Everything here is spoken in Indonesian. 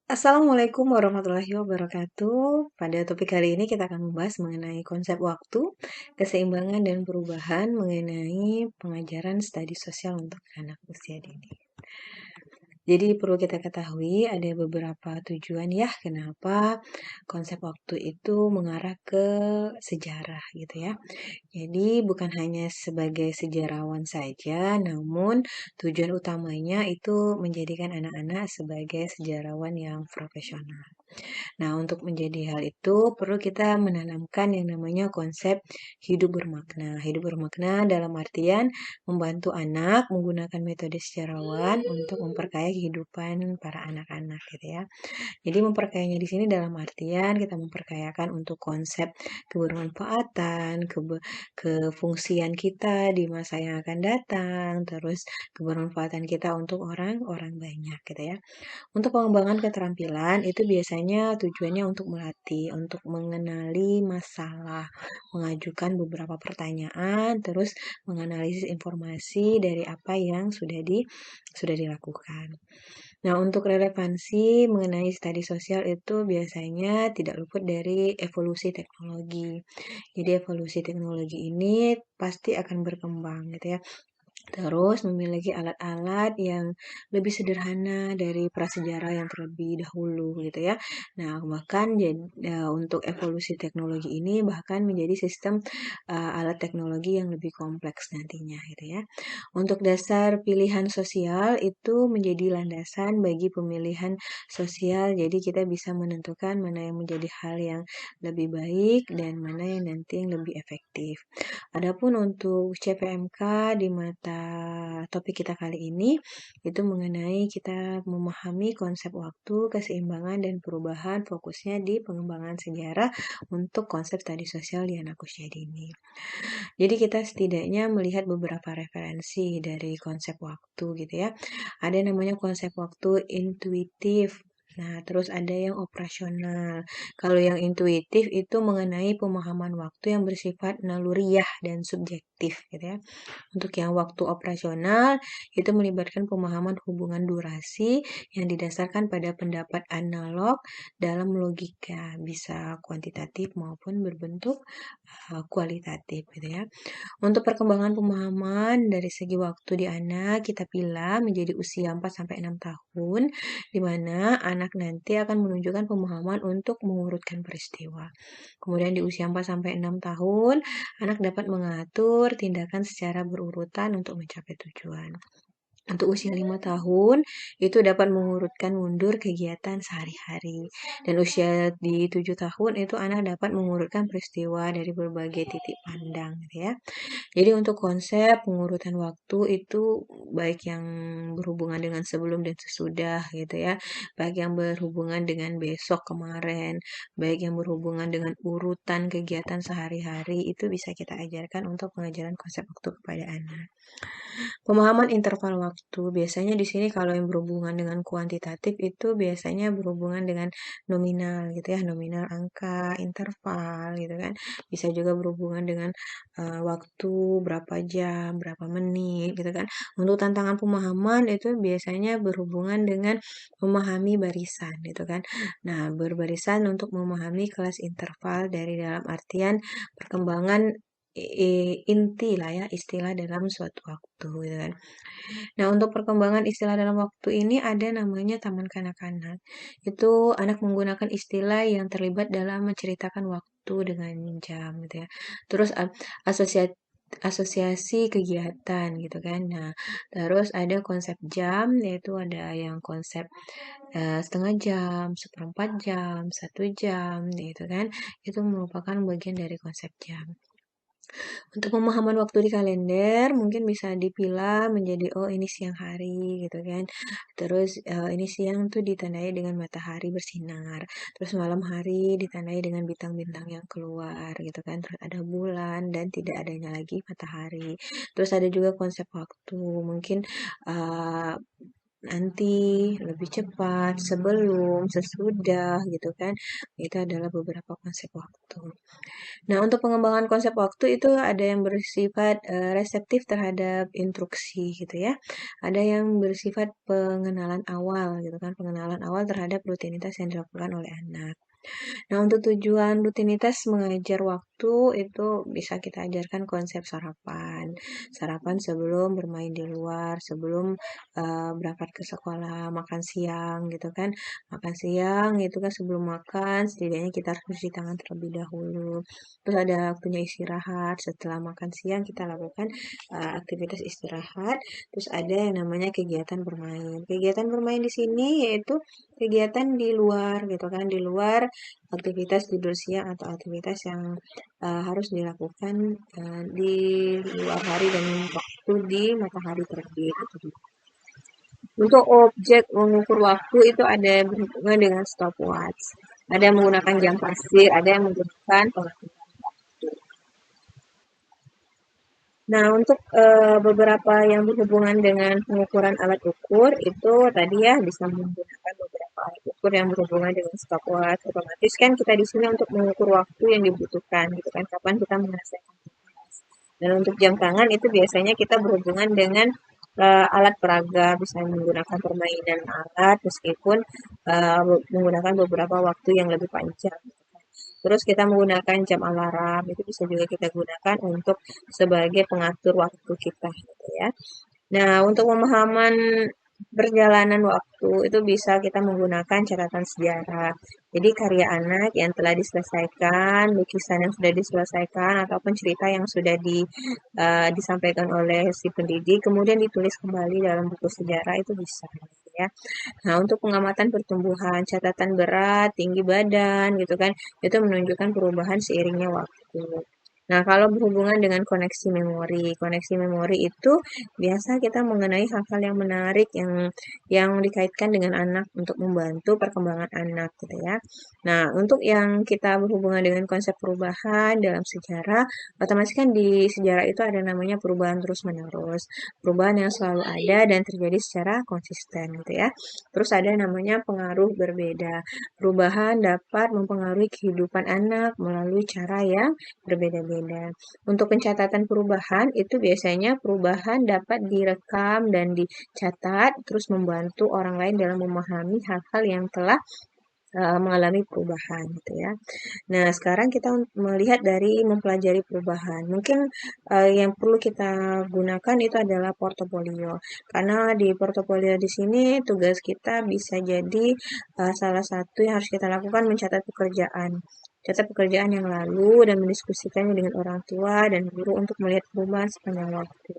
Assalamualaikum warahmatullahi wabarakatuh. Pada topik kali ini kita akan membahas mengenai konsep waktu, keseimbangan dan perubahan mengenai pengajaran studi sosial untuk anak usia dini. Jadi perlu kita ketahui ada beberapa tujuan ya kenapa konsep waktu itu mengarah ke sejarah gitu ya. Jadi bukan hanya sebagai sejarawan saja, namun tujuan utamanya itu menjadikan anak-anak sebagai sejarawan yang profesional. Nah, untuk menjadi hal itu perlu kita menanamkan yang namanya konsep hidup bermakna. Hidup bermakna dalam artian membantu anak menggunakan metode sejarawan untuk memperkaya kehidupan para anak-anak gitu ya. Jadi memperkayanya di sini dalam artian kita memperkayakan untuk konsep kebermanfaatan, kefungsian kita di masa yang akan datang, terus kebermanfaatan kita untuk orang-orang banyak gitu ya. Untuk pengembangan keterampilan itu biasanya tujuannya untuk melatih, untuk mengenali masalah, mengajukan beberapa pertanyaan, terus menganalisis informasi dari apa yang sudah dilakukan. Nah, untuk relevansi mengenai studi sosial itu biasanya tidak luput dari evolusi teknologi. Jadi evolusi teknologi ini pasti akan berkembang gitu ya. Terus memiliki alat-alat yang lebih sederhana dari prasejarah yang terlebih dahulu gitu ya. Nah, bahkan untuk evolusi teknologi ini bahkan menjadi sistem alat teknologi yang lebih kompleks nantinya gitu ya. Untuk dasar pilihan sosial itu menjadi landasan bagi pemilihan sosial. Jadi kita bisa menentukan mana yang menjadi hal yang lebih baik dan mana yang nanti yang lebih efektif. Adapun untuk CPMK di mata topik kita kali ini itu mengenai kita memahami konsep waktu, keseimbangan dan perubahan fokusnya di pengembangan sejarah untuk konsep studi sosial di anak usia dini. Jadi kita setidaknya melihat beberapa referensi dari konsep waktu gitu ya. Ada namanya konsep waktu intuitif. Nah, terus ada yang operasional. Kalau yang intuitif itu mengenai pemahaman waktu yang bersifat naluriah dan subjektif gitu ya. Untuk yang waktu operasional, itu melibatkan pemahaman hubungan durasi yang didasarkan pada pendapat analog dalam logika, bisa kuantitatif maupun berbentuk kualitatif gitu ya. Untuk perkembangan pemahaman dari segi waktu di anak, kita pilih menjadi usia 4-6 tahun, di mana anak nanti akan menunjukkan pemahaman untuk mengurutkan peristiwa. Kemudian di usia 4-6 tahun, anak dapat mengatur tindakan secara berurutan untuk mencapai tujuan. Untuk usia 5 tahun, itu dapat mengurutkan mundur kegiatan sehari-hari. Dan usia di 7 tahun, itu anak dapat mengurutkan peristiwa dari berbagai titik pandang gitu ya. Jadi untuk konsep pengurutan waktu itu baik yang berhubungan dengan sebelum dan sesudah gitu ya, baik yang berhubungan dengan besok kemarin, baik yang berhubungan dengan urutan kegiatan sehari-hari itu bisa kita ajarkan untuk pengajaran konsep waktu kepada anak. Pemahaman interval waktu, biasanya di sini kalau yang berhubungan dengan kuantitatif itu biasanya berhubungan dengan nominal gitu ya, nominal angka, interval gitu kan. Bisa juga berhubungan dengan waktu, berapa jam, berapa menit gitu kan. Untuk tantangan pemahaman itu biasanya berhubungan dengan memahami barisan gitu kan. Nah, berbarisan untuk memahami kelas interval dari dalam artian perkembangan inti lah ya istilah dalam suatu waktu gitu kan. Nah, untuk perkembangan istilah dalam waktu ini ada namanya taman kanak-kanak. Itu anak menggunakan istilah yang terlibat dalam menceritakan waktu dengan jam gitu ya. Terus asosiasi asosiasi kegiatan gitu kan. Nah, terus ada konsep jam yaitu ada yang konsep setengah jam, seperempat jam, 1 jam gitu kan. Itu merupakan bagian dari konsep jam. Untuk pemahaman waktu di kalender mungkin bisa dipilah menjadi, oh ini siang hari gitu kan. Terus ini siang tuh ditandai dengan matahari bersinar. Terus malam hari ditandai dengan bintang-bintang yang keluar gitu kan. Terus ada bulan dan tidak adanya lagi matahari. Terus ada juga konsep waktu. Mungkin nanti, lebih cepat, sebelum, sesudah, gitu kan. Itu adalah beberapa konsep waktu. Nah, untuk pengembangan konsep waktu itu ada yang bersifat reseptif terhadap instruksi gitu ya. Ada yang bersifat pengenalan awal gitu kan, pengenalan awal terhadap rutinitas yang dilakukan oleh anak. Nah, untuk tujuan rutinitas mengajar waktu itu bisa kita ajarkan konsep sarapan. Sarapan sebelum bermain di luar, sebelum berangkat ke sekolah, makan siang gitu kan. Makan siang itu kan sebelum makan setidaknya kita harus cuci tangan terlebih dahulu. Terus ada waktunya istirahat. Setelah makan siang kita lakukan aktivitas istirahat. Terus ada yang namanya kegiatan bermain. Kegiatan bermain di sini yaitu kegiatan di luar gitu kan, di luar aktivitas tidur siang atau aktivitas yang harus dilakukan di luar hari dan waktu di matahari terbit. Untuk objek mengukur waktu itu ada yang berhubungan dengan stopwatch, ada yang menggunakan jam pasir, ada yang menggunakan pengatur. Nah, untuk beberapa yang berhubungan dengan pengukuran alat ukur itu tadi ya bisa menggunakan beberapa alat ukur yang berhubungan dengan stopwatch. Otomatis kan kita di sini untuk mengukur waktu yang dibutuhkan, gitu kan, kapan kita menyelesaikan tugas. Dan untuk jam tangan itu biasanya kita berhubungan dengan alat peraga, bisa menggunakan permainan alat meskipun menggunakan beberapa waktu yang lebih panjang. Terus kita menggunakan jam alarm, itu bisa juga kita gunakan untuk sebagai pengatur waktu kita gitu ya. Nah, untuk pemahaman perjalanan waktu itu bisa kita menggunakan catatan sejarah. Jadi karya anak yang telah diselesaikan, lukisan yang sudah diselesaikan ataupun cerita yang sudah disampaikan oleh si pendidik kemudian ditulis kembali dalam buku sejarah itu bisa gitu ya. Nah, untuk pengamatan pertumbuhan, catatan berat, tinggi badan gitu kan, itu menunjukkan perubahan seiringnya waktu. Nah, kalau berhubungan dengan koneksi memori itu biasa kita mengenai hal-hal yang menarik yang dikaitkan dengan anak untuk membantu perkembangan anak gitu ya. Nah, untuk yang kita berhubungan dengan konsep perubahan dalam sejarah, otomatis kan di sejarah itu ada namanya perubahan terus-menerus, perubahan yang selalu ada dan terjadi secara konsisten gitu ya. Terus ada namanya pengaruh berbeda. Perubahan dapat mempengaruhi kehidupan anak melalui cara yang berbeda-beda. Untuk pencatatan perubahan itu biasanya perubahan dapat direkam dan dicatat terus membantu orang lain dalam memahami hal-hal yang telah mengalami perubahan gitu ya. Nah, sekarang kita melihat dari mempelajari perubahan. Mungkin yang perlu kita gunakan itu adalah portofolio. Karena di portofolio di sini tugas kita bisa jadi salah satu yang harus kita lakukan mencatat pekerjaan. Catat pekerjaan yang lalu dan mendiskusikannya dengan orang tua dan guru untuk melihat perubahan sepanjang waktu.